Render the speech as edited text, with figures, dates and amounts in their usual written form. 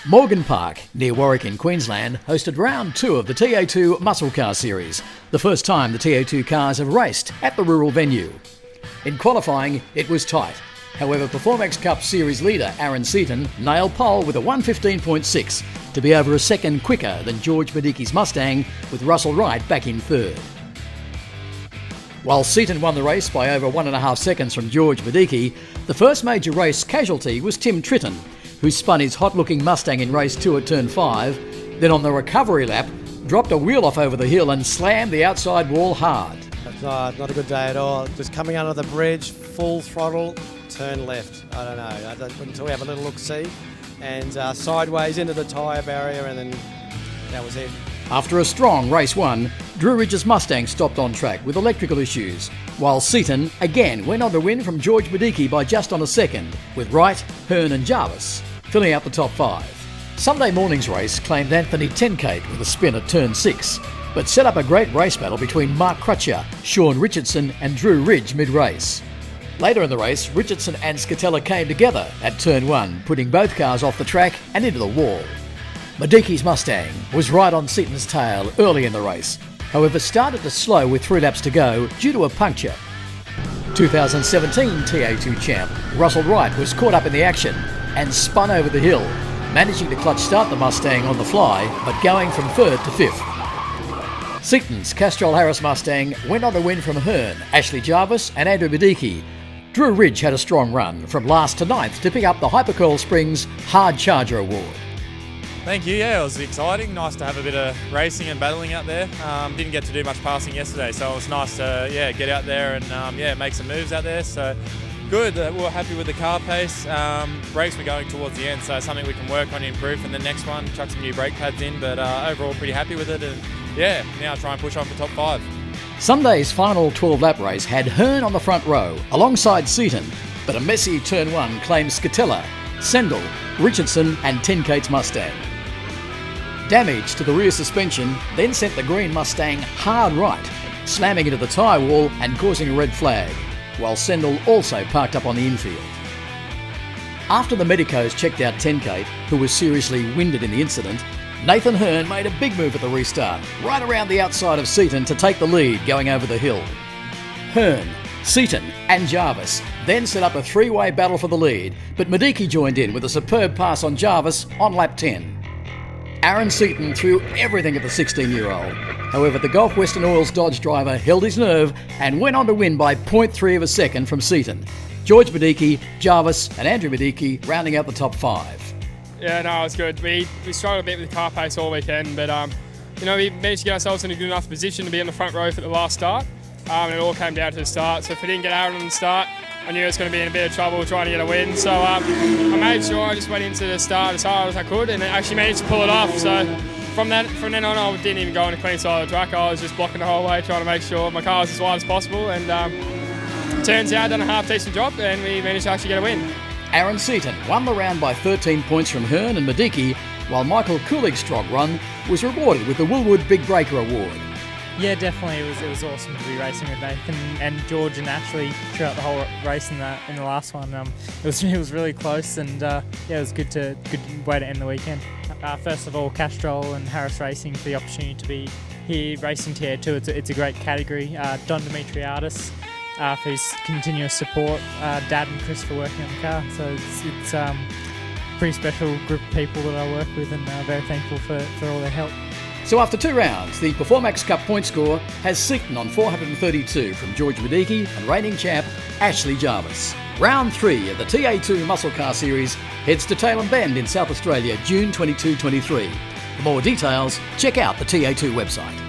Morgan Park, near Warwick in Queensland, hosted round 2 of the TA2 Muscle Car Series, the first time the TA2 cars have raced at the rural venue. In qualifying, it was tight. However, Performex Cup Series leader Aaron Seaton nailed pole with a 1:15.6 to be over a second quicker than George Mediki's Mustang, with Russell Wright back in third. While Seaton won the race by over 1.5 seconds from George Mediki, the first major race casualty was Tim Tritton, who spun his hot-looking Mustang in race 2 at turn 5, then on the recovery lap, dropped a wheel off over the hill and slammed the outside wall hard. Not a good day at all. Just coming under the bridge, full throttle, turn left. I don't know, until we have a little look-see. And sideways into the tyre barrier, and then that was it. After a strong race 1, Drew Ridge's Mustang stopped on track with electrical issues, while Seaton again went on to win from George Mediki by just on a second, with Wright, Hearn and Jarvis filling out the top 5. Sunday morning's race claimed Anthony Tenkate with a spin at turn 6, but set up a great race battle between Mark Crutcher, Sean Richardson and Drew Ridge mid-race. Later in the race, Richardson and Scatella came together at turn 1, putting both cars off the track and into the wall. Mediki's Mustang was right on Seaton's tail early in the race, however started to slow with 3 laps to go due to a puncture. 2017 TA2 champ Russell Wright was caught up in the action and spun over the hill, managing to clutch start the Mustang on the fly, but going from 3rd to 5th. Seaton's Castrol Harris Mustang went on to win from Hearn, Ashley Jarvis and Andrew Mediki. Drew Ridge had a strong run from last to 9th to pick up the Hypercoil Springs Hard Charger Award. Thank you, yeah, it was exciting. Nice to have a bit of racing and battling out there. Didn't get to do much passing yesterday, so it was nice to get out there and make some moves out there. So good, we were happy with the car pace. Brakes were going towards the end, so something we can work on to improve. And the next one, chuck some new brake pads in, but overall pretty happy with it. And now try and push on for top 5. Sunday's final 12-lap race had Hearn on the front row alongside Seaton, but a messy turn 1 claimed Scatella, Sendell, Richardson and Tenkate's Mustang. Damage to the rear suspension then sent the green Mustang hard right, slamming into the tyre wall and causing a red flag, while Sendell also parked up on the infield. After the medicos checked out Tenkate, who was seriously winded in the incident, Nathan Hearn made a big move at the restart, right around the outside of Seaton to take the lead going over the hill. Hearn, Seaton and Jarvis then set up a 3-way battle for the lead, but Mediki joined in with a superb pass on Jarvis on lap 10. Aaron Seaton threw everything at the 16-year-old. However, the Gulf Western Oil's Dodge driver held his nerve and went on to win by 0.3 of a second from Seaton. George Mediki, Jarvis and Andrew Mediki rounding out the top 5. Yeah, no, it was good. We struggled a bit with the car pace all weekend, but we managed to get ourselves in a good enough position to be in the front row for the last start. And it all came down to the start. So if we didn't get Aaron on the start, I knew I was going to be in a bit of trouble trying to get a win. So I made sure I just went into the start as hard as I could and actually managed to pull it off. So from then on, I didn't even go on the clean side of the track. I was just blocking the whole way, trying to make sure my car was as wide as possible. And turns out I done a half-decent job and we managed to actually get a win. Aaron Seaton won the round by 13 points from Hearn and Mediki, while Michael Kulig's strong run was rewarded with the Woolwood Big Breaker Award. Yeah, definitely. It was awesome to be racing with Nathan and George and Ashley throughout the whole race in the last one. It was really close and it was good way to end the weekend. First of all, Castrol and Harris Racing for the opportunity to be here racing TA2. It's a great category. Don Dimitriadis for his continuous support. Dad and Chris for working on the car. So it's a pretty special group of people that I work with, and very thankful for all their help. So after 2 rounds, the Performex Cup point score has Seaton on 432 from George Mediki and reigning champ Ashley Jarvis. Round 3 of the TA2 Muscle Car Series heads to Tailem Bend in South Australia, June 22-23. For more details, check out the TA2 website.